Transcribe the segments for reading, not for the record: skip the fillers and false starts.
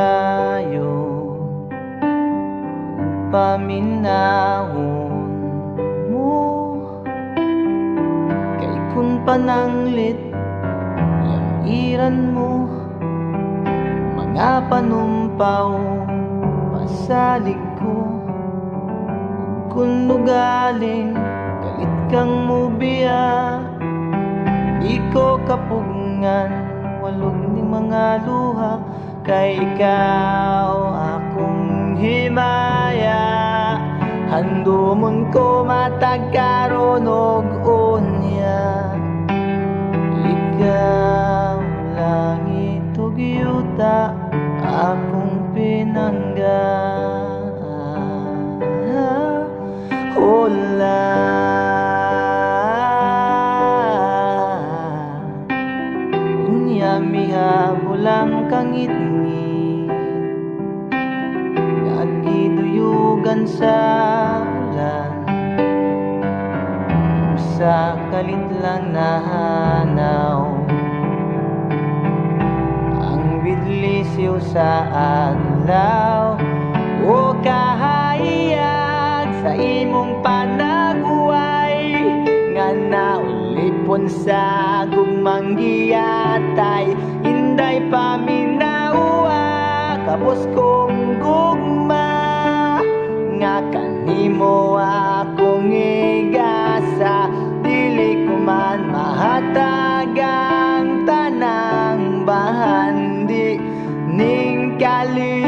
kayo paminahon mo kay kun pananglit yang iran mo mga panumpaw pasalig ko kun nugaling galit kang mubiya di ko kapugngan walog ni mga luha kay ikaw akong himaya handumon ko matagkaron og unya ikaw langit ug yuta akong pinangga hola unya mihabulang kangit-ngit nagiduyugan sa ulan sa kalit lang nahanaw ang bidlisiw sa adlaw o kahayag sa imong panaguway nga naulipon sa gugmang giyatay inday paminawa kapos kong gugma nga kanimo akong igasa dili ko man mahatagang tanang bahandi ning kalibutan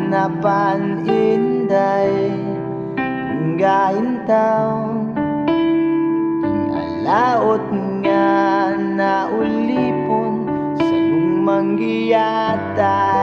na paninday gain taon king alaot nga naulipon sa gugmang giyatay